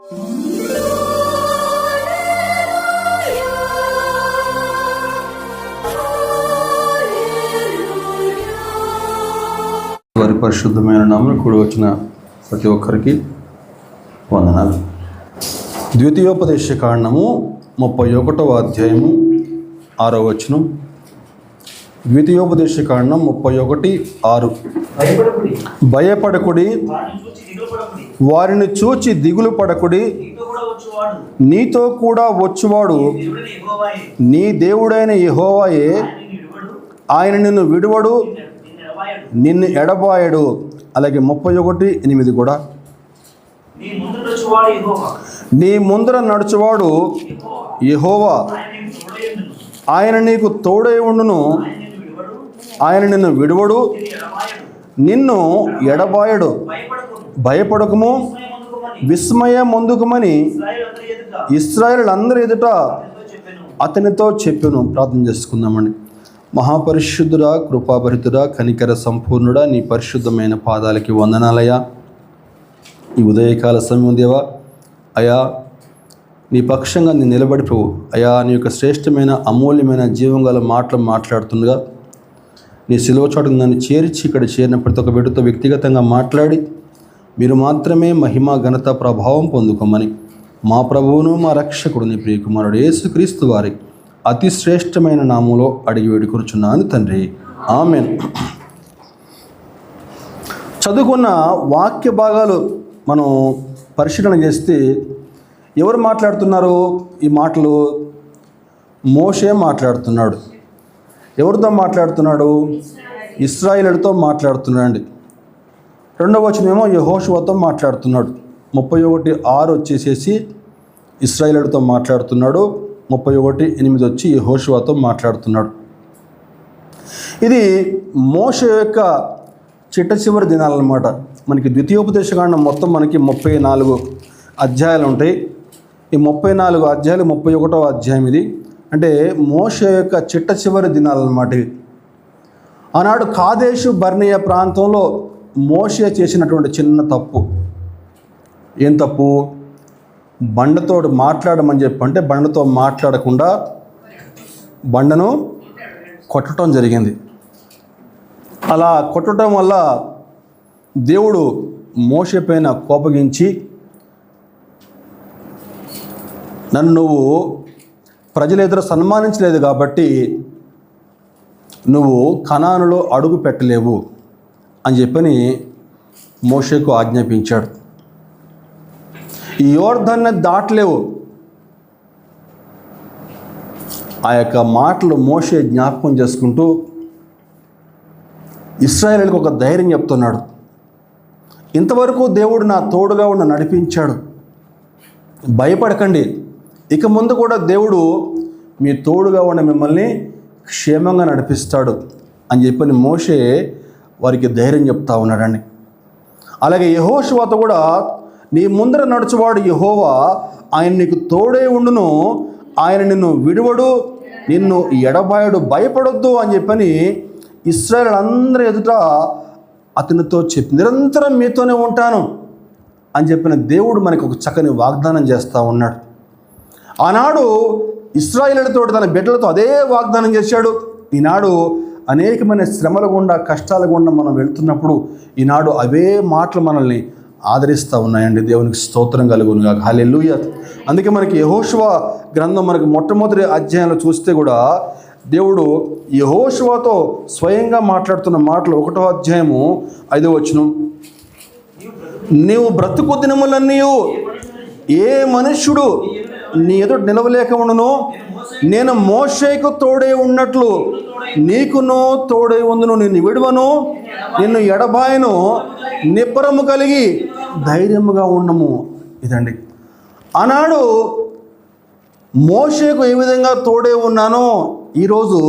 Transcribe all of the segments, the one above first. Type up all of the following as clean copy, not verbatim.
వారి పరిశుద్ధమైన నామమున కూడి వచ్చిన ప్రతి ఒక్కరికి వందనాలు. ద్వితీయోపదేశ కాండము 31వ అధ్యాయము 6వ వచనం. ద్వితీయోపదేశ కాండం 31:6. భయపడకుడి, వారిని చూచి దిగులు పడకుడి, నీతో కూడా వచ్చువాడు నీ దేవుడైన యెహోవాయే, ఆయన నిన్ను విడువడు, నిన్ను ఎడబాయడు. అలాగే 31:8 కూడా, నీ ముందర నడుచువాడు యెహోవా, ఆయన నీకు తోడై ఉండును, ఆయన నిన్ను విడువడు, నిన్ను ఎడబాయడు. భయపడకము, విస్మయం పొందుకమని ఇశ్రాయేలులందరి ఎదుట అతనితో చెప్పెను. ప్రార్థన చేసుకుందామండి. మహాపరిశుద్ధుడా, కృపాభరితుడా, కనికర సంపూర్ణుడా, నీ పరిశుద్ధమైన పాదాలకి వందనాలయ్యా. ఈ ఉదయకాల సమయం దేవా, అయా నీ పక్షంగా నేను నిలబడి ప్రభు అయా నీ యొక్క శ్రేష్టమైన అమూల్యమైన జీవం గల మాటలు మాట్లాడుతుండగా నీ సిలువ చాటుకు నన్ను చేర్చి ఇక్కడ చేరిన ప్రతి ఒక్క బిడ్డతో వ్యక్తిగతంగా మాట్లాడి మీరు మాత్రమే మహిమ ఘనత ప్రభావం పొందుకోమని మా ప్రభువును మా రక్షకుడు నీ ప్రియకుమారుడు యేసుక్రీస్తు వారి అతి శ్రేష్టమైన నామంలో అడిగి వేడుకొనుచున్నాను తండ్రి, ఆమేన్. చదువుకున్న వాక్య భాగాలు మనం పరిశీలన చేస్తే ఎవరు మాట్లాడుతున్నారు? ఈ మాటలు మోషే మాట్లాడుతున్నాడు. ఎవరితో మాట్లాడుతున్నాడు? ఇశ్రాయేలుతో మాట్లాడుతున్నాడు. రెండవ వచనమేమో యెహోషువతో మాట్లాడుతున్నాడు. 31:6 వచ్చేసేసి ఇశ్రాయేలుతో మాట్లాడుతున్నాడు. 31:8 వచ్చి యెహోషువతో మాట్లాడుతున్నాడు. ఇది మోషే యొక్క చిట్ట చివరి దినాలన్నమాట. మనకి ద్వితీయోపదేశకాండం మొత్తం మనకి 34 అధ్యాయాలు ఉంటాయి. ఈ 34 అధ్యాయాలు 31వ అధ్యాయం ఇది. అంటే మోషే యొక్క చిట్ట చివరి దినాలన్నమాట ఇవి. ఆనాడు కాదేశు బర్నియా ప్రాంతంలో మోషే చేసినటువంటి చిన్న తప్పు. ఏం తప్పు? బండతో మాట్లాడమని చెప్పంటే బండతో మాట్లాడకుండా బండను కొట్టడం జరిగింది. అలా కొట్టడం వల్ల దేవుడు మోషే పైన కోపగించి, నన్ను నువ్వు ప్రజల ఎదురు సన్మానించలేదు కాబట్టి నువ్వు కనానులో అడుగు పెట్టలేవు అని చెప్పని మోషేకు ఆజ్ఞాపించాడు. ఈ యోర్దాన్ని దాటలేవు. ఆ యొక్క మాటలు మోషే జ్ఞాపకం చేసుకుంటూ ఇశ్రాయేలుకు ఒక ధైర్యం చెప్తున్నాడు. ఇంతవరకు దేవుడు నా తోడుగా ఉండి నడిపించాడు, భయపడకండి, ఇక ముందు కూడా దేవుడు మీ తోడుగా ఉండి మిమ్మల్ని క్షేమంగా నడిపిస్తాడు అని చెప్పని మోషే వారికి ధైర్యం చెప్తా ఉన్నాడండి. అలాగే యెహోషువతో కూడా, నీ ముందర నడుచువాడు యెహోవా, ఆయన నీకు తోడే ఉండును, ఆయన నిన్ను విడువడు, నిన్ను ఎడబాయడు, భయపడొద్దు అని చెప్పని ఇశ్రాయేలులందరి ఎదుట అతనితో చెప్పి, నిరంతరం మీతోనే ఉంటాను అని చెప్పిన దేవుడు మనకు ఒక చక్కని వాగ్దానం చేస్తూ ఉన్నాడు. ఆనాడు ఇశ్రాయేలుతో తన బిడ్డలతో అదే వాగ్దానం చేశాడు. ఈనాడు అనేకమైన శ్రమల గుండా, కష్టాల గుండా మనం వెళ్తున్నప్పుడు ఈనాడు అవే మాటలు మనల్ని ఆదరిస్తూ ఉన్నాయండి. దేవునికి స్తోత్రం కలుగునుగా. హల్లెలూయా. అందుకే మనకి యెహోషువ గ్రంథం మనకి మొట్టమొదటి అధ్యాయంలో చూస్తే కూడా దేవుడు యెహోషువతో స్వయంగా మాట్లాడుతున్న మాటలు 1వ అధ్యాయము 5వ వచనం, నీవు బ్రతుకు దినములన్నీ ఏ మనుష్యుడు నీ ఎదుట నిలవలేక ఉండును, నేను మోషేకు తోడే ఉన్నట్లు నీకును తోడే ఉందును, నిన్ను విడువను, నిన్ను ఎడబాయను, నిబ్బరము కలిగి ధైర్యముగా ఉండము. ఇదండి ఆనాడు మోషేకు ఏ విధంగా తోడే ఉన్నానో ఈరోజు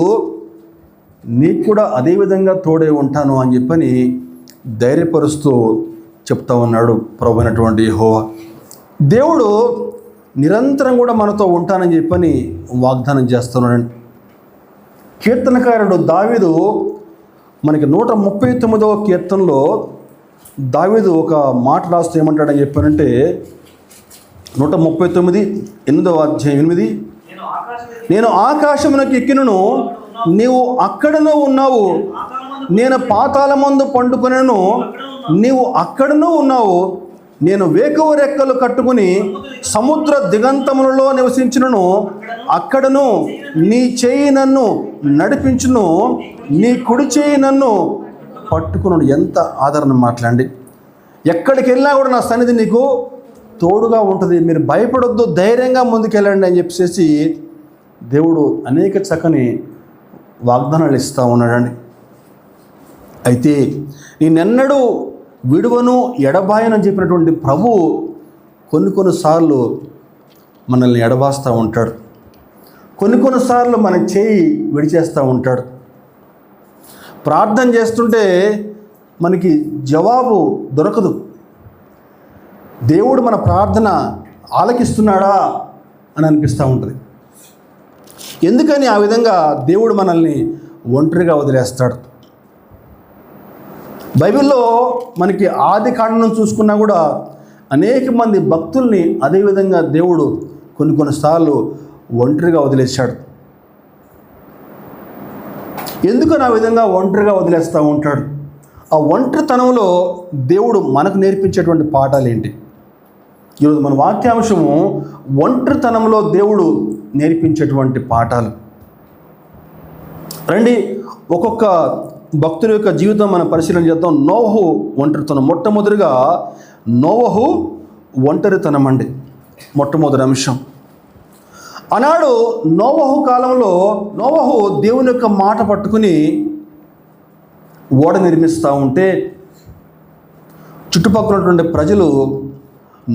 నీకు కూడా అదే విధంగా తోడే ఉంటాను అని చెప్పని ధైర్యపరుస్తూ చెప్తా ఉన్నాడు ప్రభు అయినటువంటి యెహోవా. దేవుడు నిరంతరం కూడా మనతో ఉంటానని చెప్పని వాగ్దానం చేస్తున్నాడు. కీర్తనకారుడు దావీదు మనకి 139వ కీర్తనలో దావీదు ఒక మాట రాస్తూ ఏమంటాడని చెప్పానంటే, 139 8వ అధ్యాయం 8. నేను ఆకాశమునకు ఎక్కినను, నీవు అక్కడనూ ఉన్నావు. నేను పాతాళమందు పండుకొనెను, నీవు అక్కడనూ ఉన్నావు. నేను వేకువ రెక్కలు కట్టుకుని సముద్ర దిగంతములలో నివసించును, అక్కడను నీ చేయి నన్ను నడిపించును, నీ కుడి చేయి నన్ను పట్టుకున్నాడు. ఎంత ఆదరణ మాట్లాడండి. ఎక్కడికి వెళ్ళినా కూడా నా సన్నిధి నీకు తోడుగా ఉంటుంది, మీరు భయపడొద్దు, ధైర్యంగా ముందుకెళ్ళండి అని చెప్పేసి దేవుడు అనేక చక్కని వాగ్దానాలు ఇస్తూ ఉన్నాడండి. అయితే నేనెన్నడూ విడువను ఎడబాయనని చెప్పినటువంటి ప్రభు కొన్నిసార్లు మనల్ని ఎడబాస్తూ ఉంటాడు, కొన్నిసార్లు మన చేయి విడిచేస్తూ ఉంటాడు. ప్రార్థన చేస్తుంటే మనకి జవాబు దొరకదు. దేవుడు మన ప్రార్థన ఆలకిస్తున్నాడా అని అనిపిస్తూ ఉంటుంది. ఎందుకని ఆ విధంగా దేవుడు మనల్ని ఒంటరిగా వదిలేస్తాడు? బైబిల్లో మనకి ఆది కాండం చూసుకున్నా కూడా అనేక మంది భక్తుల్ని అదేవిధంగా దేవుడు కొన్నిసార్లు ఒంటరిగా వదిలేశాడు. ఎందుకని ఆ విధంగా ఒంటరిగా వదిలేస్తూ ఉంటాడు? ఆ ఒంటరితనంలో దేవుడు మనకు నేర్పించేటువంటి పాఠాలు ఏంటి? ఈరోజు మన వాక్యాంశము ఒంటరితనంలో దేవుడు నేర్పించేటువంటి పాఠాలు. రండి, ఒక్కొక్క భక్తుల యొక్క జీవితం మనం పరిశీలన చేద్దాం. నోవహు ఒంటరితనం. మొట్టమొదటిగా నోవహు ఒంటరితనం అండి, మొట్టమొదటి అంశం. ఆనాడు నోవహు కాలంలో నోవహు దేవుని యొక్క మాట పట్టుకుని ఓడ నిర్మిస్తూ ఉంటే చుట్టుపక్కల ఉన్నటువంటి ప్రజలు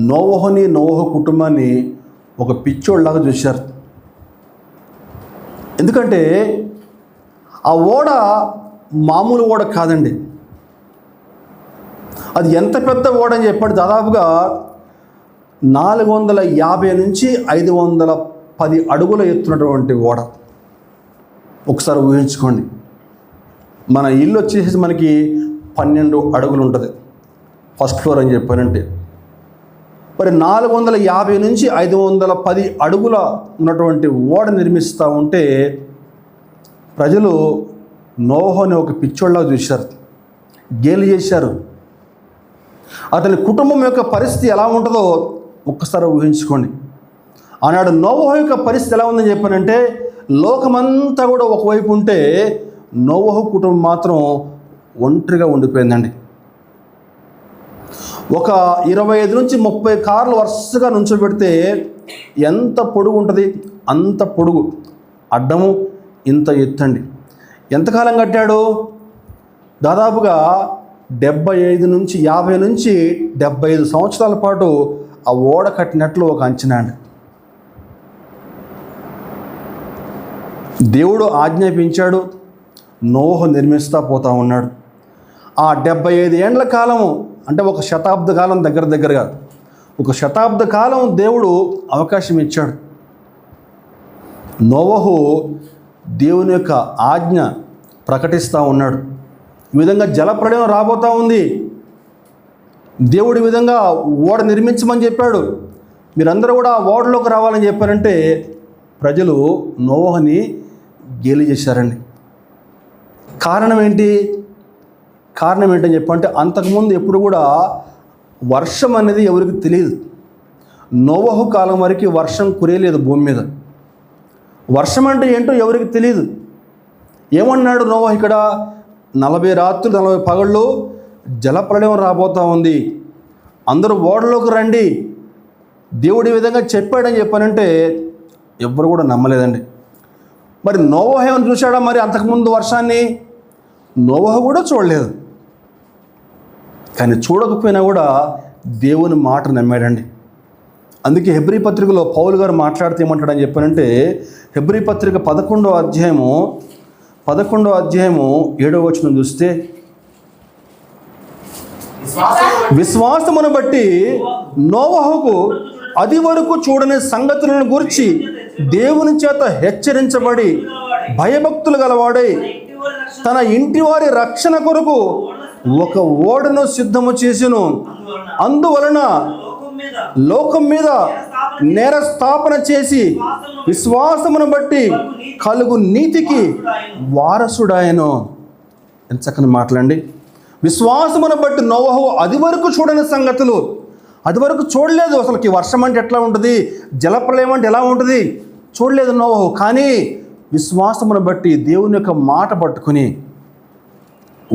నోవహు కుటుంబాన్ని ఒక పిచ్చోళ్ళలాగా చూశారు. ఎందుకంటే ఆ ఓడ మామూలు ఓడ కాదండి. అది ఎంత పెద్ద ఓడ అని చెప్పాడు, దాదాపుగా 450 నుంచి 510 అడుగుల ఎత్తున్నటువంటి ఓడ. ఒకసారి ఊహించుకోండి, మన ఇల్లు వచ్చేసి మనకి 12 అడుగులు ఉంటుంది ఫస్ట్ ఫ్లోర్ అని చెప్పానంటే. మరి 450 నుంచి 510 అడుగుల ఉన్నటువంటి ఓడ నిర్మిస్తూ ఉంటే ప్రజలు నోవహుని ఒక పిచ్చోళ్ళగా చూశారు, గేలి చేశారు. అతని కుటుంబం యొక్క పరిస్థితి ఎలా ఉంటుందో ఒక్కసారి ఊహించుకోండి. ఆనాడు నోవహు యొక్క పరిస్థితి ఎలా ఉందని చెప్పానంటే, లోకమంతా కూడా ఒకవైపు ఉంటే నోవహు కుటుంబం మాత్రం ఒంటరిగా ఉండిపోయిందండి. ఒక 25 నుంచి 30 కార్లు వరుసగా నుంచోబెడితే ఎంత పొడుగు ఉంటుంది, అంత పొడుగు, అడ్డము ఇంత ఎత్తండి. ఎంతకాలం కట్టాడు? దాదాపుగా 75 నుంచి 50 నుంచి 75 సంవత్సరాల పాటు ఆ ఓడ కట్టినట్లు ఒక అంచనా అండి. దేవుడు ఆజ్ఞాపించాడు, నోవహు నిర్మిస్తూ పోతూ ఉన్నాడు. ఆ 75 ఏండ్ల కాలము అంటే ఒక శతాబ్ద కాలం, దగ్గరగా ఒక శతాబ్ద కాలం దేవుడు అవకాశం ఇచ్చాడు. నోవహు దేవుని యొక్క ఆజ్ఞ ప్రకటిస్తూ ఉన్నాడు. ఈ విధంగా జలప్రళయం రాబోతూ ఉంది. దేవుడు ఈ విధంగా ఓడ నిర్మించమని చెప్పాడు. మీరందరూ కూడా ఆ ఓడలోకి రావాలని చెప్పారంటే ప్రజలు నోవహుని గేలి చేశారండి. కారణం ఏంటని చెప్పంటే, అంతకుముందు ఎప్పుడు కూడా వర్షం అనేది ఎవరికి తెలియదు. నోవహు కాలం వరకు వర్షం కురియలేదు భూమి మీద. వర్షం అంటే ఏంటో ఎవరికి తెలియదు. ఏమన్నాడు నోవహు ఇక్కడ? 40 రాత్రులు 40 పగళ్ళు జలప్రళయం రాబోతూ ఉంది, అందరూ ఓడలోకి రండి, దేవుడు ఈ విధంగా చెప్పాడని చెప్పానంటే ఎవ్వరు కూడా నమ్మలేదండి. మరి నోవహు ఏమని చూశాడా? మరి అంతకుముందు వర్షాన్ని నోవహు కూడా చూడలేదు. కానీ చూడకపోయినా కూడా దేవుని మాట నమ్మాడండి. అందుకే హెబ్రీ పత్రికలో పౌలు గారు మాట్లాడితే ఏమంటాడని చెప్పానంటే, హెబ్రీ పత్రిక 11వ అధ్యాయము 7వ వచనం చూస్తే, విశ్వాసమును బట్టి నోవహుకు అది వరకు చూడని సంగతులను గురించి దేవుని చేత హెచ్చరించబడి భయభక్తులు గలవాడై తన ఇంటి వారి రక్షణ కొరకు ఒక ఓడను సిద్ధము చేసెను. అందువలన లోకం మీద నేర స్థాపన చేసి విశ్వాసమును బట్టి కలుగు నీతికి వారసుడాయను. ఎంత చక్కని మాటలండి. విశ్వాసమును బట్టి నోవహు అది వరకు చూడని సంగతులు, అది వరకు చూడలేదు. అసలుకి వర్షం అంటే ఎట్లా ఉంటుంది, జలప్రలయం అంటే ఎలా ఉంటుంది చూడలేదు నోవహు. కానీ విశ్వాసమును బట్టి దేవుని యొక్క మాట పట్టుకుని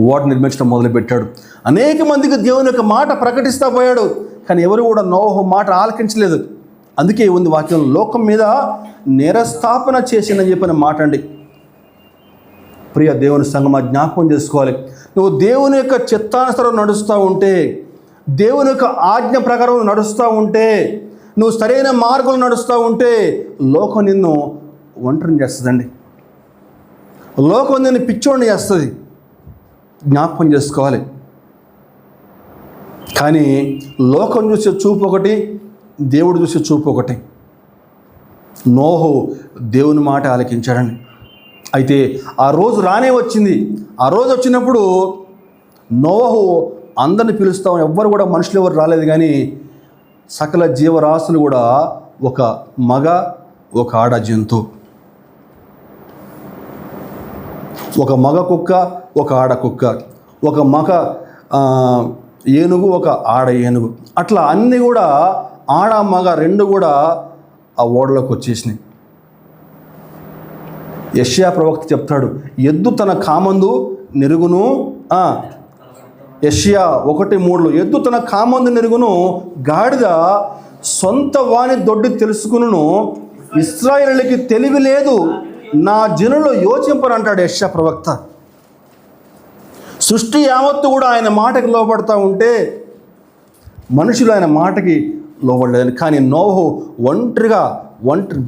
ఓడ నిర్మించడం మొదలుపెట్టాడు. అనేక మందికి దేవుని యొక్క మాట ప్రకటిస్తూ పోయాడు. కానీ ఎవరు కూడా నోవహు మాట ఆలకించలేదు. అందుకే ఉంది వాక్యం, లోకం మీద నేరస్థాపన చేసిందని చెప్పిన మాట అండి. ప్రియ దేవుని సంగమా, జ్ఞాపకం చేసుకోవాలి. నువ్వు దేవుని యొక్క చిత్తానుసారం నడుస్తూ ఉంటే, దేవుని యొక్క ఆజ్ఞ ప్రకారం నడుస్తూ ఉంటే, నువ్వు సరైన మార్గంలో నడుస్తూ ఉంటే లోకం నిన్ను ఒంటరిని చేస్తుందండి. లోకం నిన్ను పిచ్చోడిని చేస్తుంది. జ్ఞాపకం చేసుకోవాలి. కానీ లోకం చూసే చూపు ఒకటి, దేవుడు చూసే చూపు ఒకటి. నోహు దేవుని మాట ఆలకించాడండి. అయితే ఆ రోజు రానే వచ్చింది. ఆ రోజు వచ్చినప్పుడు నోవహు అందరిని పిలుస్తాం, ఎవ్వరు కూడా మనుషులు ఎవరు రాలేదు. కానీ సకల జీవరాశులు కూడా ఒక మగ ఒక ఆడ జంతువు, ఒక మగ కుక్క ఒక ఆడ కుక్క, ఒక మగ ఏనుగు ఒక ఆడ ఏనుగు, అట్లా అన్నీ కూడా ఆడ మగ రెండు కూడా ఆ ఓడలోకి వచ్చేసినాయి. యెషయా ప్రవక్త చెప్తాడు, ఎద్దు తన కామందు నెరుగును. యెషయా 1:3 ఎద్దు తన కామందు నెరుగును, గాడిద సొంత వాని దొడ్డి తెలుసుకును, ఇశ్రాయేలుకి తెలివి లేదు, నా జనులు యోచింపరు అంటాడు యెషయా ప్రవక్త. సృష్టి యావత్తు కూడా ఆయన మాటకి లోబడతా ఉంటే మనుషులు ఆయన మాటకి లోబడలేదని. కానీ నోవహు ఒంటరి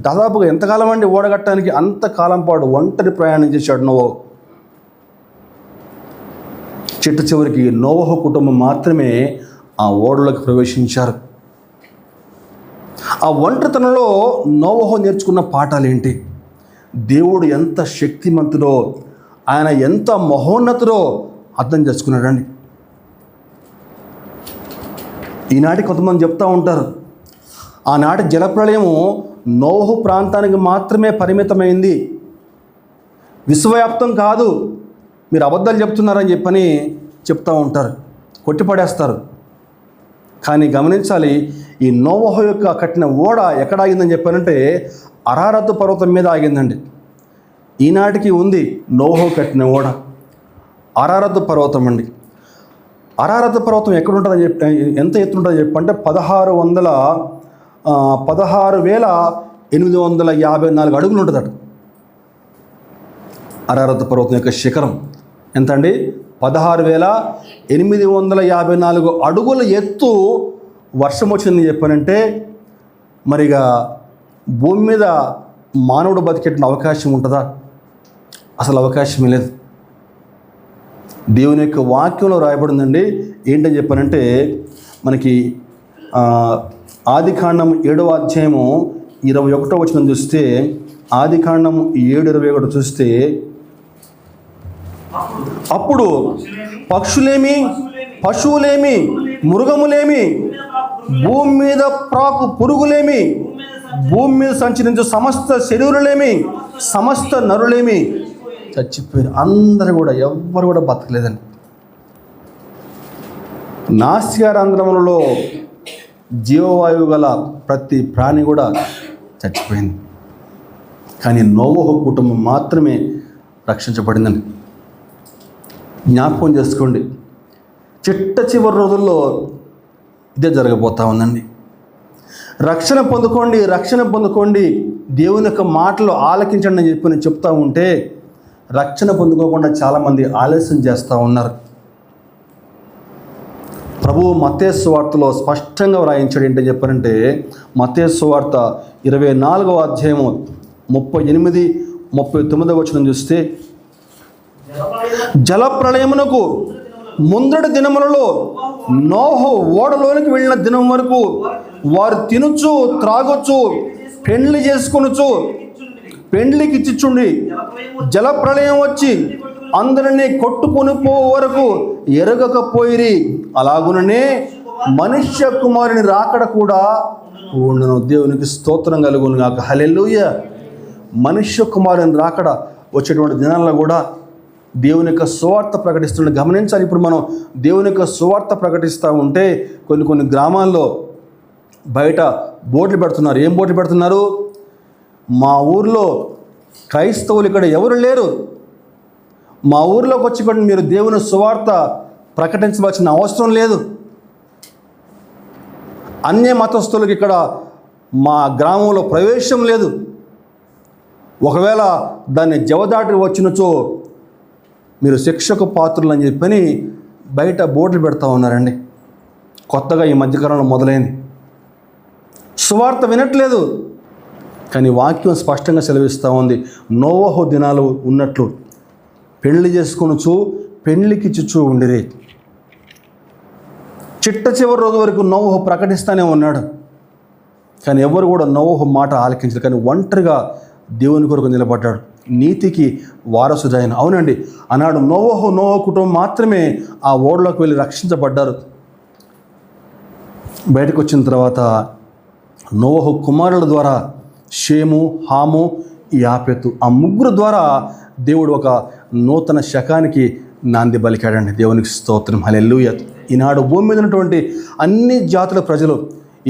దాదాపుగా ఎంతకాలం అండి ఓడగట్టడానికి, అంతకాలం పాటు ఒంటరి ప్రయాణం చేశాడు నోవహు. చిట్ట చివరికి నోవహు కుటుంబం మాత్రమే ఆ ఓడలోకి ప్రవేశించారు. ఆ ఒంటరితనంలో నోవహు నేర్చుకున్న పాఠాలు ఏంటి? దేవుడు ఎంత శక్తిమంతుడో, ఆయన ఎంత మహోన్నతుడో అర్థం చేసుకున్నాడండి. ఈనాటి కొంతమంది చెప్తూ ఉంటారు, ఆనాటి జలప్రళయము నోవహు ప్రాంతానికి మాత్రమే పరిమితమైంది, విశ్వవ్యాప్తం కాదు, మీరు అబద్ధాలు చెప్తున్నారని చెప్పని చెప్తూ ఉంటారు, కొట్టిపడేస్తారు. కానీ గమనించాలి, ఈ నోవహు యొక్క కట్టిన ఓడ ఎక్కడ ఆగిందని చెప్పారంటే అరారతు పర్వతం మీద ఆగిందండి. ఈనాటికి ఉంది నోవహు కట్టిన ఓడ అరారతు పర్వతం అండి. అరారతు పర్వతం ఎక్కడ ఉంటుందని చెప్పి, ఎంత ఎత్తు ఉంటుందని చెప్పంటే 16,854 అడుగులు ఉంటుందట. అరారతు పర్వతం యొక్క శిఖరం ఎంత అండి? 16,854 అడుగుల ఎత్తు. వర్షం వచ్చిందని చెప్పానంటే మరిగా భూమి మీద మానవుడు బతికేట అవకాశం ఉంటుందా? అసలు అవకాశమే లేదు. దేవుని యొక్క వాక్యంలో రాయబడిందండి. ఏంటని చెప్పానంటే మనకి ఆదికాండం 7వ అధ్యాయము 21వ వచనం చూస్తే, ఆదికాండం 7:21 చూస్తే, అప్పుడు పక్షులేమి, పశువులేమి, మృగములేమి, భూమి మీద ప్రాకు పురుగులేమి, భూమి మీద సంచరించు సమస్త శరీరులేమి, సమస్త నరులేమి చచ్చిపోయారు. అందరూ కూడా, ఎవ్వరు కూడా బతకలేదండి. నాసికారంధ్రములలో జీవవాయువు గల ప్రతి ప్రాణి కూడా చచ్చిపోయింది. కానీ నోవహు కుటుంబం మాత్రమే రక్షించబడిందండి. జ్ఞాపకం చేసుకోండి, చిట్ట చివరి రోజుల్లో ఇదే జరగబోతా ఉందండి. రక్షణ పొందుకోండి, రక్షణ పొందుకోండి, దేవుని యొక్క మాటలు ఆలకించండి అని చెప్పి నేను చెప్తా ఉంటే రక్షణ పొందుకోకుండా చాలామంది ఆలస్యం చేస్తూ ఉన్నారు. ప్రభువు మత్తయి సువార్తలో స్పష్టంగా వ్రాయించాడు. ఏంటని చెప్పారంటే మత్తయి సువార్త 24వ అధ్యాయము 38-39 వచనం చూస్తే, జలప్రళయమునకు ముందటి దినములలో నోహు ఓడలోనికి వెళ్ళిన దినం వరకు వారు తినుచు త్రాగొచ్చు, పెండ్లి చేసుకొనుచు, పెండ్లికి ఇచ్చిచుండి, జలప్రళయం వచ్చి అందరినీ కొట్టుకొని పో వరకు ఎరగకపోయిరి. అలాగుననే మనుష్య కుమారుని రాకడ కూడా ఉండును. దేవునికి స్తోత్రం కలుగును గాక. హల్లెలూయా. మనుష్య కుమారుని రాకడ వచ్చేటువంటి దినాల్లో కూడా దేవుని యొక్క సువార్త ప్రకటిస్తున్న గమనించాలి. ఇప్పుడు మనం దేవుని యొక్క సువార్త ప్రకటిస్తూ ఉంటే కొన్ని గ్రామాల్లో బయట బోర్డులు పెడుతున్నారు. ఏం బోర్డులు పెడుతున్నారు? మా ఊర్లో క్రైస్తవులు ఇక్కడ ఎవరు లేరు, మా ఊర్లోకి వచ్చి కూడా మీరు దేవుని సువార్త ప్రకటించవలసిన అవసరం లేదు, అన్య మతస్థులకు ఇక్కడ మా గ్రామంలో ప్రవేశం లేదు, ఒకవేళ దాన్ని జవదాటి వచ్చినచో మీరు శిక్షకు పాత్రులు అని చెప్పని బయట బోర్డులు పెడతా ఉన్నారండి. కొత్తగా ఈ మధ్యకాలంలో మొదలైంది. సువార్త వినట్లేదు. కానీ వాక్యం స్పష్టంగా సెలవిస్తూ ఉంది, నోవహు దినాలు ఉన్నట్లు పెళ్లి చేసుకొనుచు పెళ్లికిచ్చుచూ ఉండిరి. చిట్ట చివరి రోజు వరకు నోవహు ప్రకటిస్తూనే ఉన్నాడు. కానీ ఎవరు కూడా నోవహు మాట ఆలకించరు. కానీ ఒంటరిగా దేవుని కొరకు నిలబడ్డాడు, నీతికి వారసుడైన. అవునండి, ఆనాడు నోవహు కుటుంబం మాత్రమే ఆ ఓడలోకి వెళ్ళి రక్షించబడ్డారు. బయటకు వచ్చిన తర్వాత నోవహు కుమారుల ద్వారా షేము, హాము, యాపెతు, ఆ ముగ్గురు ద్వారా దేవుడు ఒక నూతన శకానికి నాంది పలికాడండి. దేవునికి స్తోత్రం. హల్లెలూయా. ఈనాడు భూమి మీద ఉన్నటువంటి అన్ని జాతుల ప్రజలు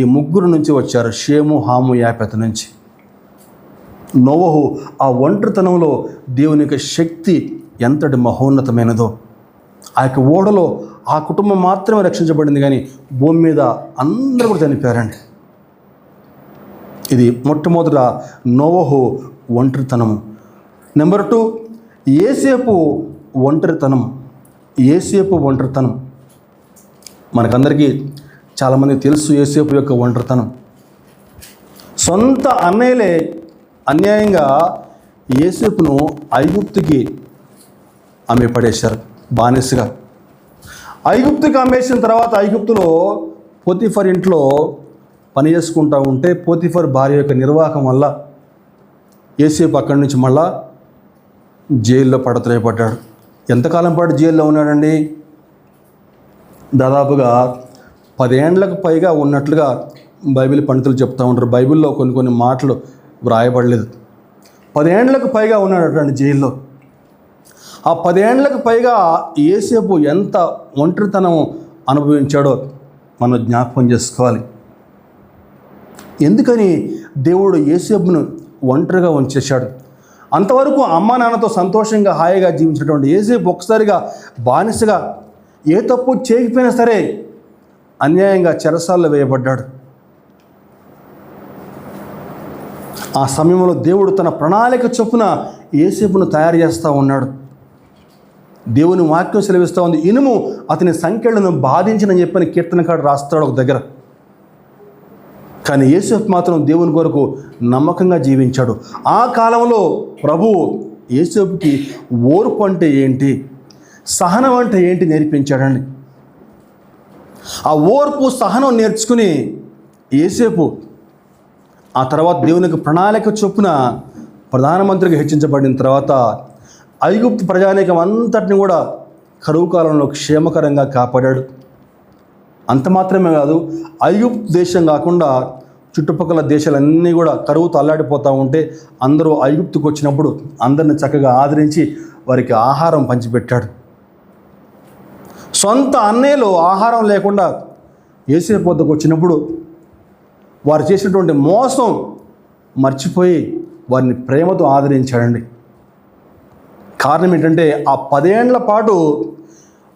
ఈ ముగ్గురు నుంచి వచ్చారు, షేము, హాము, యాపెతు నుంచి. నోవహు ఆ ఒంటరితనంలో దేవుని యొక్క శక్తి ఎంతటి మహోన్నతమైనదో. ఆ యొక్క ఓడలో ఆ కుటుంబం మాత్రమే రక్షించబడింది, కానీ భూమి మీద అందరూ కూడా చనిపోయారండి. ఇది మొట్టమొదట నోవహు ఒంటరితనము. నెంబర్ 2, యేసేపు ఒంటరితనం. యేసేపు ఒంటరితనం మనకందరికీ చాలామంది తెలుసు. యేసేపు యొక్క ఒంటరితనం, సొంత అన్నయ్యలే అన్యాయంగా యేసేపును ఐగుప్తుకి అమ్మి పడేశారు బానిసగా. ఐగుప్తుకి అమ్మేసిన తర్వాత ఐగుప్తులో పోతీఫర్ ఇంట్లో పని చేసుకుంటూ ఉంటే పోతీఫర్ భార్య యొక్క నిర్వాహకం వల్ల యేసేపు అక్కడి నుంచి మళ్ళా జైల్లో పడత్రేయబడ్డాడు. ఎంతకాలం పాటు జైల్లో ఉన్నాడండి? దాదాపుగా 10 ఏండ్లకు పైగా ఉన్నట్లుగా బైబిల్ పండితులు చెప్తూ ఉంటారు. బైబిల్లో కొన్ని మాటలు వ్రాయబడలేదు. 10 ఏండ్లకు పైగా ఉన్నాడటండి జైల్లో. ఆ 10 ఏండ్లకు పైగా యేసేపు ఎంత ఒంటరితనం అనుభవించాడో మనం జ్ఞాపకం చేసుకోవాలి. ఎందుకని దేవుడు యేసేపును ఒంటరిగా ఉంచేశాడు? అంతవరకు అమ్మా నాన్నతో సంతోషంగా హాయిగా జీవించినటువంటి యేసేపు ఒక్కసారిగా బానిసగా, ఏ తప్పు చేయకపోయినా సరే అన్యాయంగా చెరసాల్లో వేయబడ్డాడు. ఆ సమయంలో దేవుడు తన ప్రణాళిక చొప్పున యేసేపును తయారు చేస్తూ ఉన్నాడు. దేవుని వాక్యం సెలవిస్తూ ఉంది, ఇనుము అతని సంఖ్యలను బాధించినని చెప్పని కీర్తనకాడు రాస్తాడు ఒక దగ్గర. కానీ యేసేపు మాత్రం దేవుని కొరకు నమ్మకంగా జీవించాడు. ఆ కాలంలో ప్రభువు యేసేపుకి ఓర్పు అంటే ఏంటి, సహనం అంటే ఏంటి నేర్పించాడండి. ఆ ఓర్పు సహనం నేర్చుకుని యేసేపు ఆ తర్వాత దేవునికి ప్రణాళిక చొప్పున ప్రధానమంత్రిగా హెచ్చించబడిన తర్వాత ఐగుప్తు ప్రజానీకం అంతటిని కూడా కరువు కాలంలో క్షేమకరంగా కాపాడాడు. అంత మాత్రమే కాదు, ఐగుప్తు దేశం కాకుండా చుట్టుపక్కల దేశాలన్నీ కూడా కరువుతో అల్లాడిపోతూ ఉంటే అందరూ ఐగుప్తుకు వచ్చినప్పుడు అందరిని చక్కగా ఆదరించి వారికి ఆహారం పంచిపెట్టాడు. సొంత అన్నయ్యలు ఆహారం లేకుండా యేసేపు వద్దకు వచ్చినప్పుడు వారు చేసినటువంటి మోసం మర్చిపోయి వారిని ప్రేమతో ఆదరించాడండి. కారణం ఏంటంటే ఆ 10 ఏండ్ల పాటు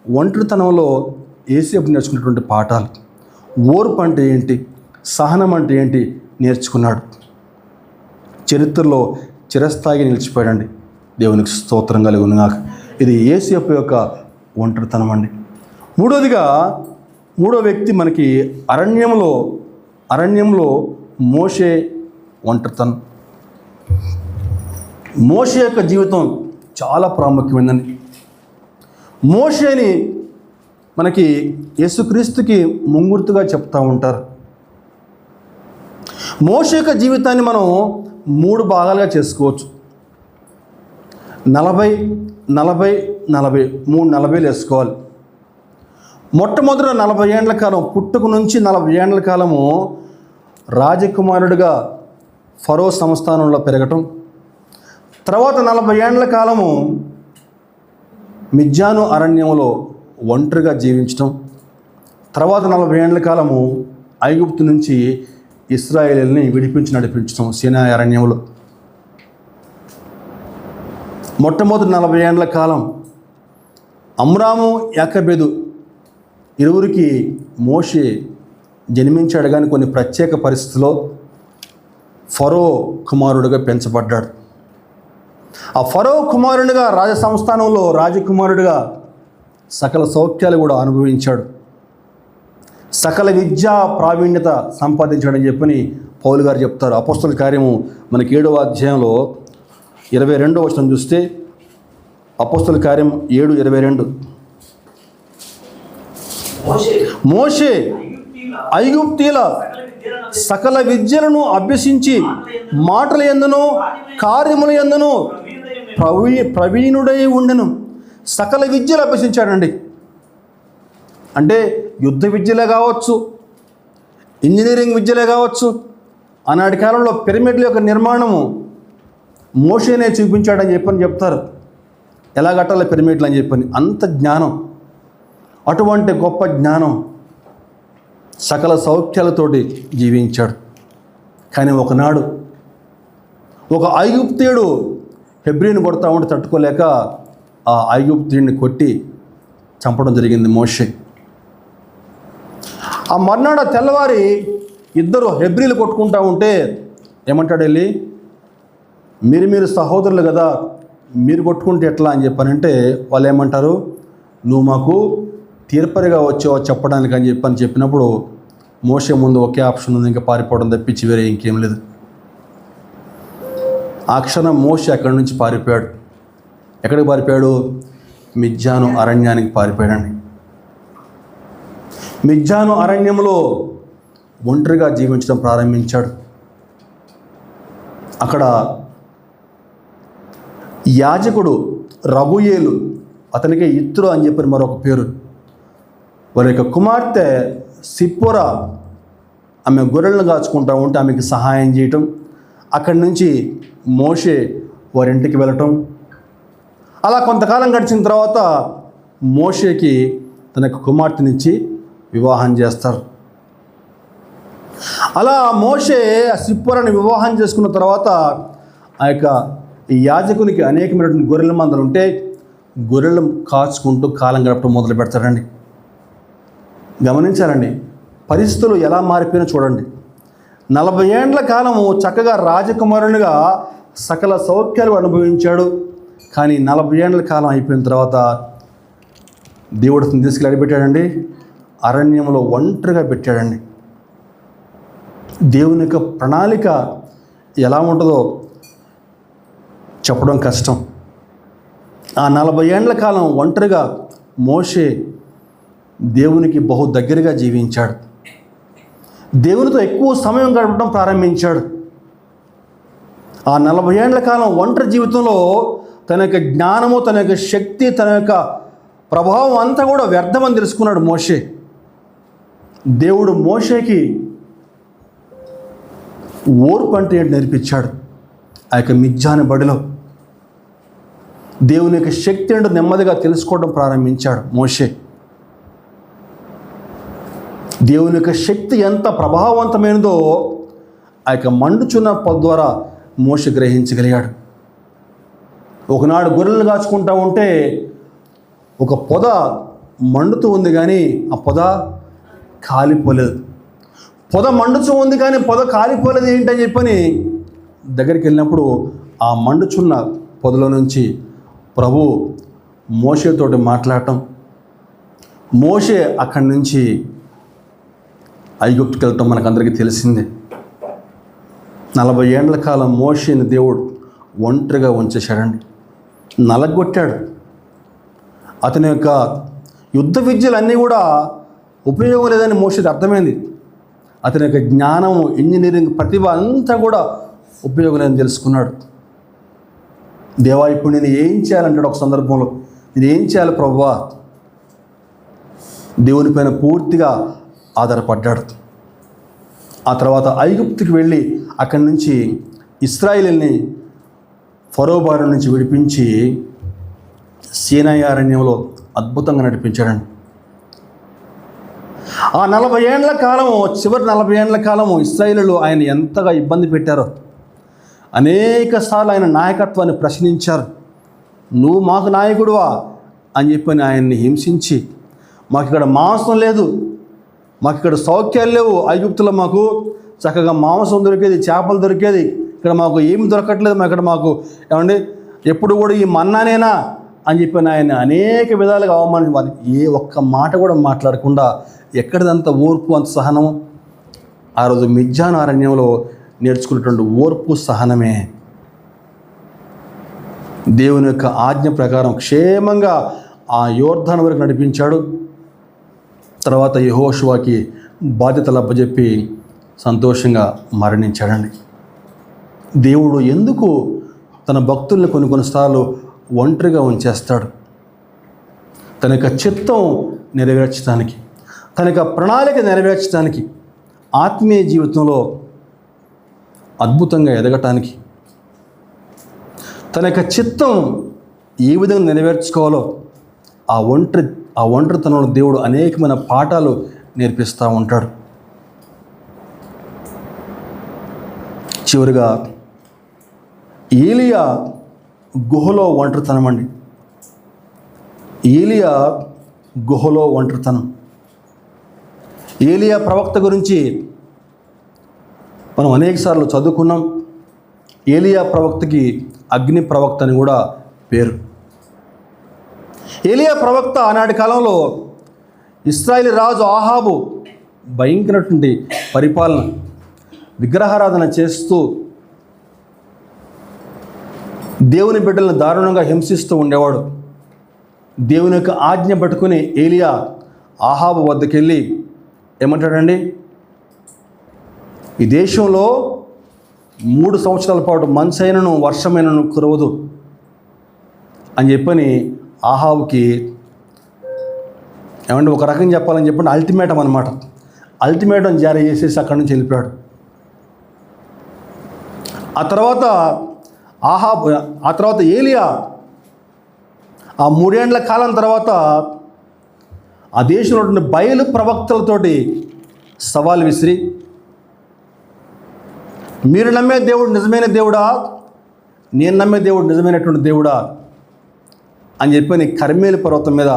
ఒంటరితనంలో యేసేపు నేర్చుకున్నటువంటి పాఠాలు. ఓర్పు అంటే ఏంటి, సహనం అంటే ఏంటి నేర్చుకున్నాడు. చరిత్రలో చిరస్థాయిగా నిలిచిపోయాడండి. దేవునికి స్తోత్రం కలిగి ఉంది నాకు. ఇది యేసేపు యొక్క ఒంటరితనం అండి. మూడో వ్యక్తి మనకి అరణ్యంలో మోషే ఒంటరితనం. మోషే యొక్క జీవితం చాలా ప్రాముఖ్యమైనది. మోషేని మనకి యేసుక్రీస్తుకి ముంగుర్తుగా చెప్తూ ఉంటారు. మోషే యొక్క జీవితాన్ని మనం 3 భాగాలుగా చేసుకోవచ్చు. 40, 40, 40, 3 40లు వేసుకోవాలి. మొట్టమొదట 40 ఏండ్ల కాలం, పుట్టుక నుంచి 40 ఏండ్ల కాలము రాజకుమారుడిగా ఫరో సంస్థానంలో పెరగటం, తర్వాత 40 ఏండ్ల కాలము మిద్యాను అరణ్యంలో ఒంటరిగా జీవించటం, తర్వాత 40 ఏండ్ల కాలము ఐగుప్తు నుంచి ఇశ్రాయేలుని విడిపించి నడిపించటం సీనాయి అరణ్యంలో. మొట్టమొదటి 40 ఏండ్ల కాలం అమ్రాము యాకోబేదు ఇరువురికి మోషే జన్మించాడు, కానీ కొన్ని ప్రత్యేక పరిస్థితుల్లో ఫరో కుమారుడిగా పెంచబడ్డాడు. ఆ ఫరో కుమారుడిగా రాజ సంస్థానంలో రాజకుమారుడిగా సకల సౌఖ్యాలు కూడా అనుభవించాడు, సకల విద్యా ప్రావీణ్యత సంపాదించాడని చెప్పని పౌలు గారు చెప్తారు. అపోస్తలుల కార్యము మనకి 7వ అధ్యాయంలో 22వ వచనం చూస్తే, అపోస్తలుల కార్యం 7:22, మోషే ఐగుప్తీల సకల విద్యలను అభ్యసించి మాటల యందును కార్యముల యందును ప్రవీణుడై ఉండెను. సకల విద్యలు అభ్యసించాడండి. అంటే యుద్ధ విద్యలే కావచ్చు, ఇంజనీరింగ్ విద్యలే కావచ్చు, ఆనాటి కాలంలో పిరమిడ్ల యొక్క నిర్మాణము మోషేనే చూపించాడని చెప్తారు. ఎలా కట్టాలి పిరమిడ్లు అని చెప్పని, అంత జ్ఞానం, అటువంటి గొప్ప జ్ఞానం, సకల సౌఖ్యాలతోటి జీవించాడు. కానీ ఒకనాడు ఒక ఐగుప్తీయుడు హెబ్రీని కొడతా ఉంటే తట్టుకోలేక ఆ ఐగుప్తీయుడిని కొట్టి చంపడం జరిగింది మోషే. ఆ మర్నాడు తెల్లవారి ఇద్దరు హెబ్రీలు కొట్టుకుంటా ఉంటే ఏమంటాడు వెళ్ళి, మీరు సహోదరులు కదా, మీరు కొట్టుకుంటే ఎట్లా అని చెప్పానంటే వాళ్ళు ఏమంటారు, నువ్వు మాకు తీర్పరిగా వచ్చావో చెప్పడానికి అని చెప్పినప్పుడు మోషే ముందు ఒకే ఆప్షన్ ఉంది, ఇంకా పారిపోవడం తప్పించి వేరే ఇంకేం లేదు. ఆ క్షణం మోషే అక్కడి నుంచి పారిపోయాడు. ఎక్కడికి పారిపోయాడు? మిద్యాను అరణ్యానికి పారిపోయాడండి. మిద్యాను అరణ్యంలో ఒంటరిగా జీవించడం ప్రారంభించాడు. అక్కడ యాజకుడు రగుయేలు, అతనికి ఇత్రో అని చెప్పిన మరొక పేరు, వారి యొక్క కుమార్తె సిప్పోరా ఆమె గొర్రెలను కాచుకుంటూ ఉంటే ఆమెకి సహాయం చేయటం, అక్కడి నుంచి మోషే వారింటికి వెళ్ళటం. అలా కొంతకాలం గడిచిన తర్వాత మోషేకి తన యొక్క కుమార్తెనిచ్చి వివాహం చేస్తారు. అలా మోషే సిప్పోరాని వివాహం చేసుకున్న తర్వాత ఆ యొక్క యాజకునికి అనేకమైనటువంటి గొర్రెల మందలు ఉంటే గొర్రెలు కాచుకుంటూ కాలం గడపడం మొదలు పెడతాడండి. గమనించాలండి, పరిస్థితులు ఎలా మారిపోయినా చూడండి. 40 ఏండ్ల కాలము చక్కగా రాజకుమారునిగా సకల సౌఖ్యాలు అనుభవించాడు. కానీ 40 ఏండ్ల కాలం అయిపోయిన తర్వాత దేవుడు అతను తీసుకెళ్ళి అడిపెట్టాడండి, అరణ్యంలో ఒంటరిగా పెట్టాడండి. దేవుని యొక్క ప్రణాళిక ఎలా ఉంటుందో చెప్పడం కష్టం. ఆ 40 ఏండ్ల కాలం ఒంటరిగా మోషే దేవునికి బహు దగ్గరగా జీవించాడు. దేవునితో ఎక్కువ సమయం గడపడం ప్రారంభించాడు. ఆ 40 ఏండ్ల కాలం ఒంటరి జీవితంలో తన యొక్క జ్ఞానము, తన యొక్క శక్తి, తన యొక్క ప్రభావం అంతా కూడా వ్యర్థమని తెలుసుకున్నాడు మోషే. దేవుడు మోషేకి ఓర్పు అంటే ఏంటి నేర్పించాడు. ఆ యొక్క మిద్యాను బడిలో దేవుని యొక్క శక్తి ఏంటో నెమ్మదిగా తెలుసుకోవడం ప్రారంభించాడు మోషే. దేవుని యొక్క శక్తి ఎంత ప్రభావవంతమైనదో ఆ యొక్క మండుచున్న పొద ద్వారా మోషే గ్రహించగలిగాడు. ఒకనాడు గొర్రెలు కాచుకుంటూ ఉంటే ఒక పొద మండుతూ ఉంది, కానీ ఆ పొద కాలిపోలేదు. పొద మండుచూ ఉంది కానీ పొద కాలిపోలేదు ఏంటని చెప్పని దగ్గరికి వెళ్ళినప్పుడు ఆ మండుచున్న పొదలో నుంచి ప్రభు మోషేతోటి మాట్లాడటం, మోషే అక్కడి నుంచి ఐగుప్తుకి వెళ్ళటం మనకందరికీ తెలిసిందే. 40 ఏండ్ల కాలం మోషేని దేవుడు ఒంటరిగా ఉంచేశాడండి, నలగొట్టాడు. అతని యొక్క యుద్ధ విద్యలన్నీ కూడా ఉపయోగం లేదని మోషేకి అర్థమైంది. అతని యొక్క జ్ఞానము, ఇంజనీరింగ్ ప్రతిభ అంతా కూడా ఉపయోగం లేదని తెలుసుకున్నాడు. దేవా, ఇప్పుడు నేను ఏం చేయాలంటాడు ఒక సందర్భంలో. నేను ఏం చేయాలి ప్రభువా? దేవునిపైన పూర్తిగా ఆధారపడ్డాడు. ఆ తర్వాత ఐగుప్తుకి వెళ్ళి అక్కడి నుంచి ఇశ్రాయేలుని ఫరో బారి నుంచి విడిపించి సీనాయి అరణ్యంలో అద్భుతంగా నడిపించాడండి. ఆ 40 ఏండ్ల కాలము, చివరి 40 ఏండ్ల కాలము ఇశ్రాయేలులు ఆయన ఎంతగా ఇబ్బంది పెట్టారో. అనేక సార్లు ఆయన నాయకత్వాన్ని ప్రశ్నించారు. నువ్వు మాకు నాయకుడువా అని చెప్పి ఆయన్ని హింసించి, మాకు ఇక్కడ మాంసం లేదు, మాకు ఇక్కడ సౌఖ్యాలు లేవు, ఐగుప్తులో మాకు చక్కగా మాంసం దొరికేది, చేపలు దొరికేది, ఇక్కడ మాకు ఏమి దొరకట్లేదు, ఇక్కడ మాకు ఏమండి ఎప్పుడు కూడా ఈ మన్నానేనా అని చెప్పి ఆయన అనేక విధాలుగా అవమానించారు. ఏ ఒక్క మాట కూడా మాట్లాడకుండా ఎక్కడిదంత ఓర్పు, అంత సహనము. ఆ రోజు మిద్యాను అరణ్యంలో నేర్చుకున్నటువంటి ఓర్పు, సహనమే. దేవుని యొక్క ఆజ్ఞ ప్రకారం క్షేమంగా ఆ యోర్దాను వరకు నడిపించాడు. తర్వాత యెహోషువకి బాధ్యతలు అప్పచెప్పి సంతోషంగా మరణించాడండి. దేవుడు ఎందుకు తన భక్తుల్ని కొన్నిసార్లు ఒంటరిగా ఉంచేస్తాడు? తన యొక్క చిత్తం నెరవేర్చడానికి, తన యొక్క ప్రణాళిక నెరవేర్చడానికి, ఆత్మీయ జీవితంలో అద్భుతంగా ఎదగటానికి, తన యొక్క చిత్తం ఏ విధంగా నెరవేర్చుకోవాలో ఆ ఒంటరితనంలో దేవుడు అనేకమైన పాఠాలు నేర్పిస్తూ ఉంటాడు. చివరిగా ఏలియా గుహలో ఒంటరితనం అండి. ఏలియా గుహలో ఒంటరితనం. ఏలియా ప్రవక్త గురించి మనం అనేకసార్లు చదువుకున్నాం. ఏలియా ప్రవక్తకి అగ్ని ప్రవక్త అని కూడా పేరు. ఏలియా ప్రవక్త ఆనాటి కాలంలో ఇశ్రాయేలు రాజు ఆహాబు భయంకరటువంటి పరిపాలన, విగ్రహారాధన చేస్తూ దేవుని బిడ్డలను దారుణంగా హింసిస్తూ ఉండేవాడు. దేవుని యొక్క ఆజ్ఞ పట్టుకుని ఏలియా ఆహాబు వద్దకు వెళ్ళి ఏమంటాడండి, ఈ దేశంలో 3 సంవత్సరాల పాటు మంచైనను వర్షమైనను కురవదు అని చెప్పని ఆహాబుకి ఏమంటే ఒక రకం చెప్పాలని చెప్పండి అల్టిమేటం అనమాట. అల్టిమేటం జారీ చేసేసి అక్కడి నుంచి వెళ్ళిపోయాడు. ఆ తర్వాత ఏలియా ఆ 3 ఏండ్ల కాలం తర్వాత ఆ దేశంలో ఉన్న బయలు ప్రవక్తలతోటి సవాల్ విసిరి, మీరు నమ్మే దేవుడు నిజమైన దేవుడా, నేను నమ్మే దేవుడు నిజమైనటువంటి దేవుడా అని చెప్పని కర్మేలు పర్వతం మీద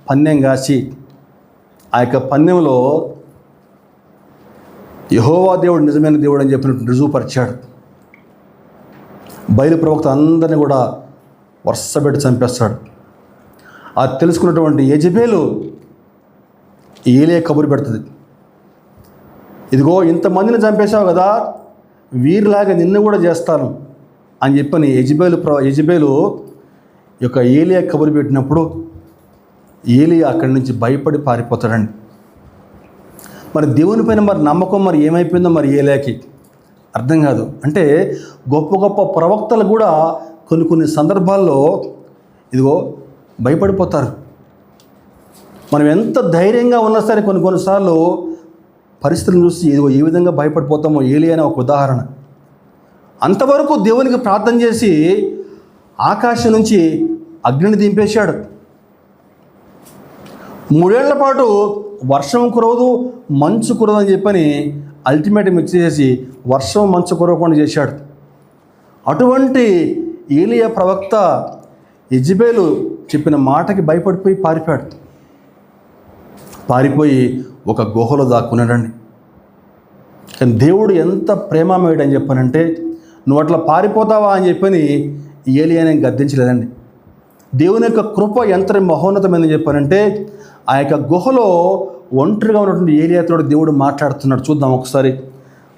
పన్నెం కాసి ఆ యొక్క పన్నెంలో యెహోవా దేవుడు నిజమైన దేవుడు అని చెప్పినట్టు రుజువుపరిచాడు. బయలు ప్రవక్త అందరినీ కూడా వరుసపెట్టి చంపేస్తాడు. అది తెలుసుకున్నటువంటి యెజెబెలు ఏలియా కబురు పెడుతుంది, ఇదిగో ఇంతమందిని చంపేశావు కదా, వీరిలాగా నిన్ను కూడా చేస్తాను అని చెప్పని యెజెబెలు యొక్క ఏలియా కబురు పెట్టినప్పుడు ఏలియా అక్కడి నుంచి భయపడి పారిపోతాడండి. మరి దేవుని పైన నమ్మకం ఏమైపోయిందో ఏలియాకి అర్థం కాదు. అంటే గొప్ప గొప్ప ప్రవక్తలు కూడా కొన్ని సందర్భాల్లో ఇదిగో భయపడిపోతారు. మనం ఎంత ధైర్యంగా ఉన్నా సరే కొన్నిసార్లు పరిస్థితులను చూసి ఇదిగో ఏ విధంగా భయపడిపోతామో ఏలియా అనే ఒక ఉదాహరణ. అంతవరకు దేవునికి ప్రార్థన చేసి ఆకాశం నుంచి అగ్నిని దింపేశాడు. 3 ఏళ్ల పాటు వర్షం కురవదు, మంచు కురవదు అని చెప్పని అల్టిమేటం ఇచ్చేసి వర్షం మంచు కురవకుండా చేశాడు. అటువంటి ఏలియా ప్రవక్త యెజెబెలు చెప్పిన మాటకి భయపడిపోయి పారిపోయి ఒక గుహలో దాక్కున్నాడండి. కానీ దేవుడు ఎంత ప్రేమమయుడు అని చెప్పానంటే, నువ్వు అట్లా పారిపోతావా అని చెప్పని ఏలియాని గద్దించలేదండి. దేవుని యొక్క కృప ఎంత మహోన్నతమైందని చెప్పానంటే, ఆ యొక్క గుహలో ఒంటరిగా ఉన్నటువంటి ఏలియాతో దేవుడు మాట్లాడుతున్నాడు. చూద్దాం ఒకసారి.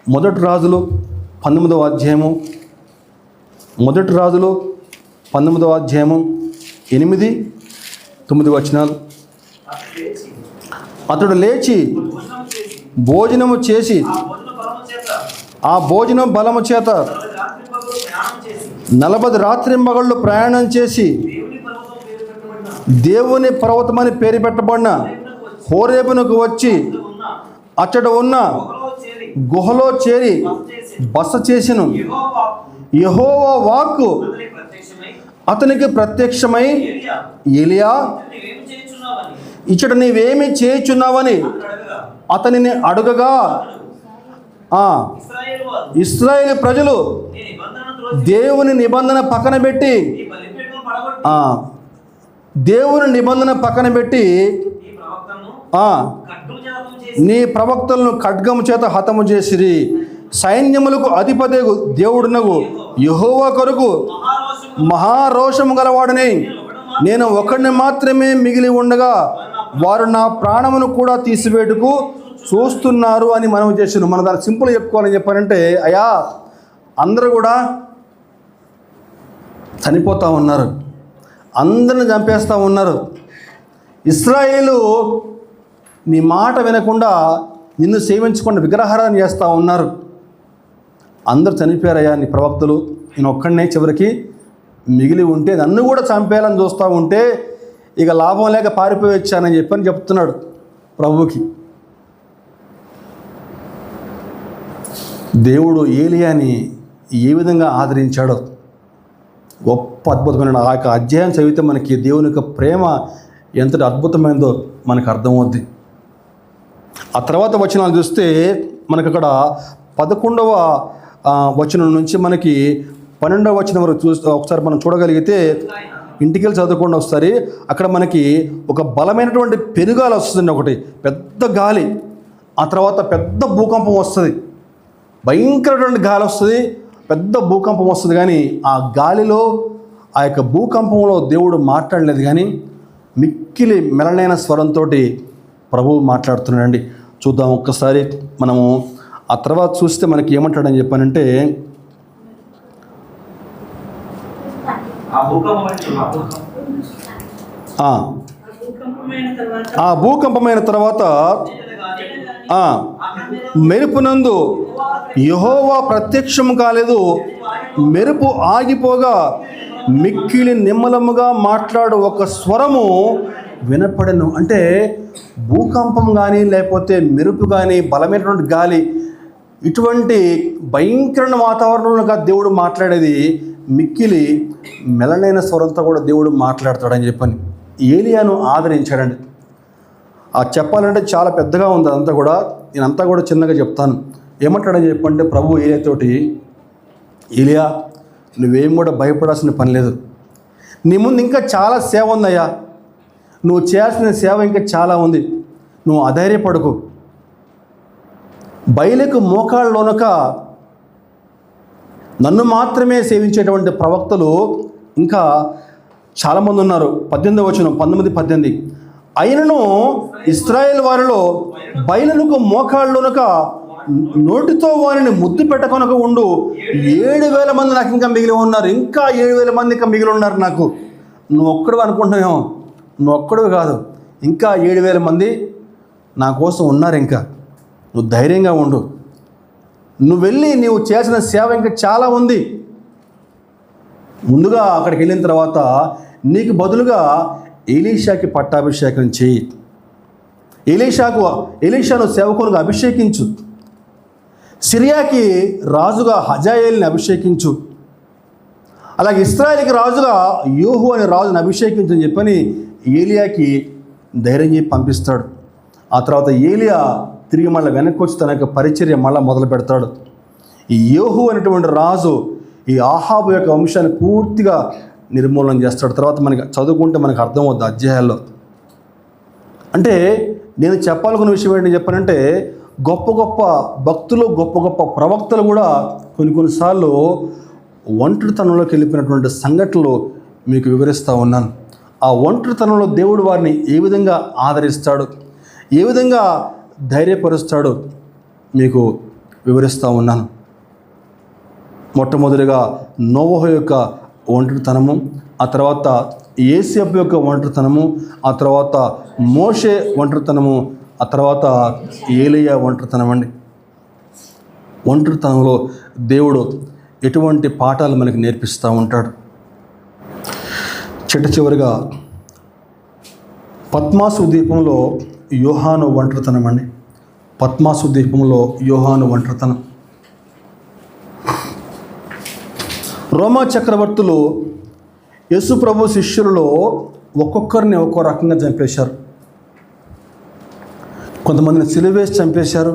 మొదటి రాజులు 19వ అధ్యాయము 8-9 వచనాలు. అతడు లేచి భోజనము చేసి ఆ భోజనం బలము చేత 40 రాత్రింబగళ్ళు ప్రయాణం చేసి దేవుని పర్వతమని పేరు పెట్టబడిన హోరేబునకు వచ్చి అచ్చట ఉన్న గుహలో చేరి బస చేసెను. యెహోవా వాక్కు అతనికి ప్రత్యక్షమై, ఏలియా, ఇచ్చట నీవేమి చేయుచున్నావని అతనిని అడుగగా, ఇశ్రాయేలు ప్రజలు దేవుని నిబంధన పక్కన పెట్టి నీ ప్రవక్తలను ఖడ్గము చేత హతము చేసిరి. సైన్యములకు అధిపతి దేవుడునగు యెహోవా కొరకు మహారోషము గలవాడని నేను ఒకడిని మాత్రమే మిగిలి ఉండగా వారు నా ప్రాణమును కూడా తీసివేటుకు చూస్తున్నారు అని మనం చేసినాం. మనం దాన్ని సింపుల్గా చెప్పుకోవాలని చెప్పారంటే, అయ్యా అందరూ కూడా చనిపోతూ ఉన్నారు, అందరిని చంపేస్తూ ఉన్నారు. ఇశ్రాయేలు నీ మాట వినకుండా నిన్ను సేవించకుండా విగ్రహారాధన చేస్తూ ఉన్నారు. అందరూ చనిపోయారయ్యా నీ ప్రవక్తలు, నేను ఒక్కడనే చివరికి మిగిలి ఉంటే నన్ను కూడా చంపేయాలని చూస్తూ ఉంటే ఇక లాభం లేక పారిపోయి వచ్చానని చెప్పని చెప్తున్నాడు ప్రభువుకి. దేవుడు ఏలియాని ఏ విధంగా ఆదరించాడో గొప్ప అద్భుతమైన ఆ యొక్క అధ్యాయం చదివితే మనకి దేవుని యొక్క ప్రేమ ఎంతటి అద్భుతమైనదో మనకు అర్థమవుద్ది. ఆ తర్వాత వచనాలు చూస్తే మనకు అక్కడ 11వ వచనం నుంచి మనకి 12వ వచనం వరకు ఒకసారి మనం చూడగలిగితే, ఇంటికి వెళ్ళి చదువుకుండా వస్తారు. అక్కడ మనకి ఒక బలమైనటువంటి పెనుగాలి వస్తుంది, ఒకటి పెద్ద గాలి, ఆ తర్వాత పెద్ద భూకంపం వస్తుంది, భయంకరమైన గాలి వస్తుంది, పెద్ద భూకంపం వస్తుంది. కానీ ఆ గాలిలో ఆ యొక్క భూకంపంలో దేవుడు మాట్లాడలేదు, కానీ మిక్కిలి మెలనైన స్వరంతో ప్రభువు మాట్లాడుతున్నాడండి. చూద్దాం ఒక్కసారి మనము. ఆ తర్వాత చూస్తే మనకి ఏమంటాడని చెప్పానంటే, ఆ భూకంపమైన తర్వాత మెరుపునందు యెహోవా ప్రత్యక్షము కాలేదు, మెరుపు ఆగిపోగా మిక్కిలి నిమ్మలముగా మాట్లాడు ఒక స్వరము వినపడెను. అంటే భూకంపం కానీ లేకపోతే మెరుపు కానీ బలమైనటువంటి గాలి, ఇటువంటి భయంకరమైన వాతావరణంలో దేవుడు మాట్లాడేది మిక్కిలి మెలనైన స్వరంతో కూడా దేవుడు మాట్లాడతాడని చెప్పని ఏలియాను ఆదరించాడండి. ఆ చెప్పాలంటే చాలా పెద్దగా ఉంది అదంతా కూడా, నేనంతా కూడా చిన్నగా చెప్తాను. ఏమంటాడని చెప్పంటే ప్రభు ఏలియాతోటి, ఏలియా నువ్వేం కూడా భయపడాల్సిన పని లేదు, నీ ముందు ఇంకా చాలా సేవ ఉందయ్యా, నువ్వు చేయాల్సిన సేవ ఇంకా చాలా ఉంది, నువ్వు అధైర్యపడకు. బయలుకు మోకాళ్ళలోనక నన్ను మాత్రమే సేవించేటువంటి ప్రవక్తలు ఇంకా చాలామంది ఉన్నారు. 18వ వచనం 19-18 అయినను ఇశ్రాయేలు వారిలో బయలుకు మోకాళ్ళలోనక నోటితో వారిని ముద్దు పెట్టకొనక ఉండు 7,000 మంది నాకు ఇంకా మిగిలి ఉన్నారు. ఇంకా 7,000 మంది ఇంకా మిగిలి ఉన్నారు నాకు. నువ్వు ఒక్కడు అనుకుంటున్నావేమో, నువ్వు ఒక్కడు కాదు, ఇంకా 7,000 మంది నా కోసం ఉన్నారు. ఇంకా నువ్వు ధైర్యంగా ఉండు, నువ్వు వెళ్ళి నీవు చేసిన సేవ ఇంకా చాలా ఉంది. ముందుగా అక్కడికి వెళ్ళిన తర్వాత నీకు బదులుగా ఎలీషాకి పట్టాభిషేకం చేయి, ఎలీషాను సేవకునిగా అభిషేకించు, సిరియాకి రాజుగా హజాయేల్ని అభిషేకించు, అలాగే ఇశ్రాయేలుకి రాజుగా యోహు అనే రాజుని అభిషేకించు అని చెప్పని ఏలియాకి ధైర్యం చెప్పి పంపిస్తాడు. ఆ తర్వాత ఏలియా తిరిగి మళ్ళీ వెనక్కి వచ్చి తన యొక్క పరిచర్య మళ్ళీ మొదలు పెడతాడు. ఈ యోహు అనేటువంటి రాజు ఈ ఆహాబు యొక్క వంశాన్ని పూర్తిగా నిర్మూలన చేస్తాడు. తర్వాత మనకి చదువుకుంటే మనకు అర్థమవుద్ది అధ్యాయాల్లో. అంటే నేను చెప్పాలనుకున్న విషయం ఏంటని చెప్పానంటే, గొప్ప గొప్ప భక్తులు, గొప్ప గొప్ప ప్రవక్తలు కూడా కొన్నిసార్లు ఒంటరితనంలోకి వెళ్ళిపోయినటువంటి సంఘటనలు మీకు వివరిస్తూ ఉన్నాను. ఆ ఒంటరితనంలో దేవుడు వారిని ఏ విధంగా ఆదరిస్తాడు, ఏ విధంగా ధైర్యపరుస్తాడు మీకు వివరిస్తూ ఉన్నాను. మొట్టమొదటిగా నోవహు యొక్క ఒంటరితనము, ఆ తర్వాత యేసేపు యొక్క ఒంటరితనము, ఆ తర్వాత మోషే ఒంటరితనము, ఆ తర్వాత ఏలీయా ఒంటరితనం అండి. ఒంటరితనంలో దేవుడు ఎటువంటి పాఠాలు మనకి నేర్పిస్తూ ఉంటాడు. చిట్ట చివరిగా పద్మాసు ద్వీపంలో యోహాను ఒంటరితనం అండి. పద్మాసు ద్వీపంలో యోహాను ఒంటరితనం. రోమా చక్రవర్తులు యేసు ప్రభు శిష్యులలో ఒక్కొక్కరిని ఒక్కో రకంగా చంపేశారు. కొంతమందిని సిలువేసి చంపేశారు,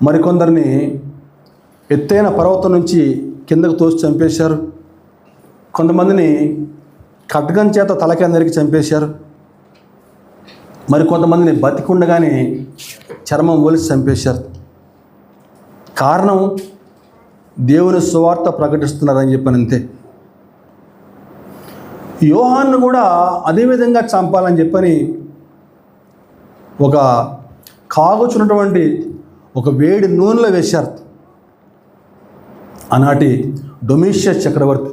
మరికొందరిని ఎత్తైన పర్వతం నుంచి కిందకు తోసి చంపేశారు, కొంతమందిని ఖడ్గం చేత తలకి అందరికీ చంపేశారు, మరి కొంతమందిని బతికుండగానే చర్మం ఒలిసి చంపేశారు. కారణం దేవుని సువార్త ప్రకటిస్తున్నారని చెప్పని అంతే. యోహాన్ను కూడా అదేవిధంగా చంపాలని చెప్పని ఒక కాగుచున్నటువంటి ఒక వేడి నూనెలో వేశారు. ఆనాటి డొమిషియస్ చక్రవర్తి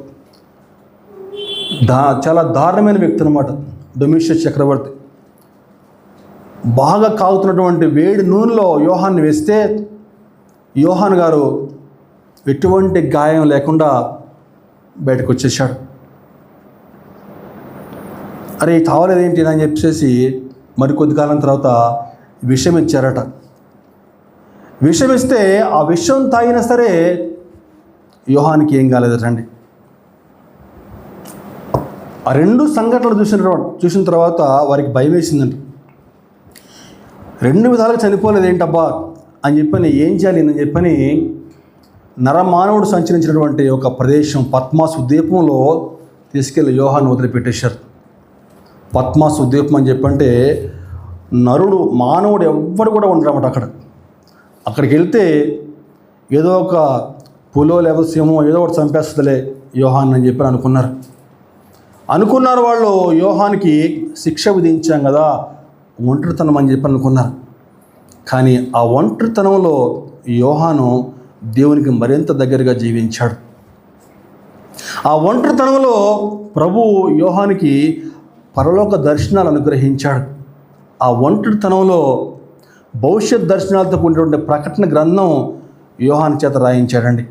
చాలా దారుణమైన వ్యక్తి అన్నమాట. డొమిషియస్ చక్రవర్తి బాగా కాగుతున్నటువంటి వేడి నూనెలో యోహాన్ని వేస్తే యోహాన్ గారు ఎటువంటి గాయం లేకుండా బయటకు వచ్చేసాడు. అరే తావలేదేంటి అని చెప్పేసి మరికొద్ది కాలం తర్వాత విషం ఇచ్చారట. విషం ఇస్తే ఆ విషం తాగినా సరే యోహానికి ఏం కాలేదటండి. ఆ రెండు సంఘటనలు చూసిన తర్వాత వారికి భయం వేసిందంట. రెండు విధాలుగా చనిపోలేదు ఏంటబ్బా అని చెప్పని ఏం చేయాలి అని చెప్పని నరమానవుడు సంచరించినటువంటి ఒక ప్రదేశం పద్మాసు ద్వీపంలో తీసుకెళ్ళి యోహాను వదిలిపెట్టేశారు. పద్మాసు ద్వీపం అని చెప్పంటే నరుడు మానవుడు ఎవ్వడు కూడా ఉండరన్నమాట. అక్కడికి వెళ్తే ఏదో ఒక పులో లేకపోతే సింహం ఏదో ఒకటి చంపేస్తుందిలే యోహాన్ అని చెప్పి అనుకున్నారు వాళ్ళు. యోహానికి శిక్ష విధించాం కదా, ఒంటరితనం అని చెప్పి అనుకున్నారు. కానీ ఆ ఒంటరితనంలో యోహాను దేవునికి మరింత దగ్గరగా జీవించాడు. ఆ ఒంటరితనంలో ప్రభు యోహానికి పరలోక దర్శనాలు అనుగ్రహించాడు. ఆ ఒంటరితనంలో భవిష్యత్ దర్శనాలతో కూడినటువంటి ప్రకటన గ్రంథం యోహాను చేత రాయించాడండి.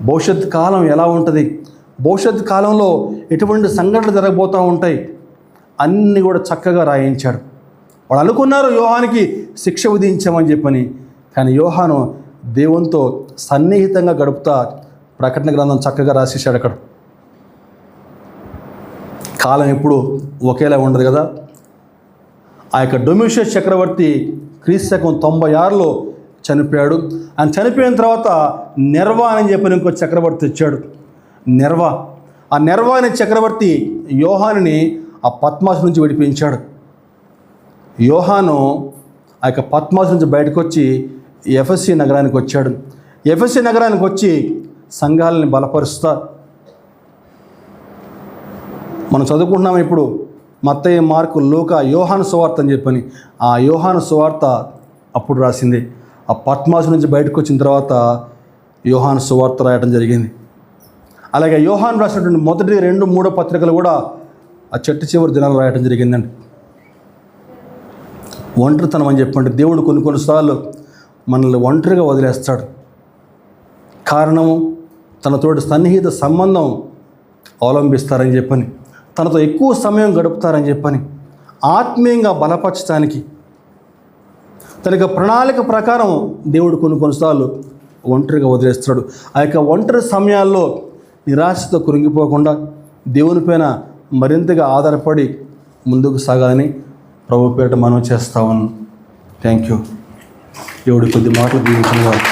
భవిష్యత్ కాలం ఎలా ఉంటుంది, భవిష్యత్ కాలంలో ఎటువంటి సంఘటనలు జరగబోతూ ఉంటాయి అన్నీ కూడా చక్కగా రాయించాడు. వాళ్ళు అనుకున్నారు యోహానికి శిక్ష విధించామని చెప్పని, కానీ యోహాను దేవునితో సన్నిహితంగా గడుపుతా ప్రకటన గ్రంథం చక్కగా రాసేసాడు. అక్కడ కాలం ఎప్పుడు ఒకేలా ఉండదు కదా. ఆ యొక్క డొమిషియస్ చక్రవర్తి క్రీస్తు 96లో చనిపోయాడు. ఆయన చనిపోయిన తర్వాత నెర్వా అని చెప్పని ఇంకో చక్రవర్తి వచ్చాడు. ఆ నెర్వా అనే చక్రవర్తి యోహానుని ఆ పద్మాసు నుంచి విడిపించాడు. యోహాను ఆ యొక్క పద్మాసు నుంచి బయటకు వచ్చి ఎఫెసీ నగరానికి వచ్చాడు. ఎఫెసీ నగరానికి వచ్చి సంఘాలని బలపరుస్తా మనం చదువుకుంటున్నాం ఇప్పుడు మత్తయి, మార్కు, లూకా, యోహాను సువార్త అని చెప్పని. ఆ యోహాను సువార్త అప్పుడు రాసింది. ఆ పద్మాసు నుంచి బయటకు వచ్చిన తర్వాత యోహాను సువార్త రాయడం జరిగింది. అలాగే యోహాను రాసినటువంటి మొదటి 2, 3 పత్రికలు కూడా ఆ చెట్టు చివరి దినాలు రాయడం జరిగిందండి. ఒంటరితనం అని చెప్పండి, దేవుడు కొన్నిసార్లు మనల్ని ఒంటరిగా వదిలేస్తాడు. కారణము తనతోటి సన్నిహిత సంబంధం అవలంబిస్తారని చెప్పని, తనతో ఎక్కువ సమయం గడుపుతారని చెప్పని, ఆత్మీయంగా బలపరచడానికి తన యొక్క ప్రణాళిక ప్రకారం దేవుడు కొన్నిసార్లు ఒంటరిగా వదిలేస్తాడు. ఆ యొక్క ఒంటరి సమయాల్లో నిరాశతో కృంగిపోకుండా దేవునిపైన మరింతగా ఆధారపడి ముందుకు సాగాలని ప్రభు పేరిట మనం చేస్తా ఉన్నాం. Thank you. దేవుడి కొద్ది మాటలు దీవించిన వారు.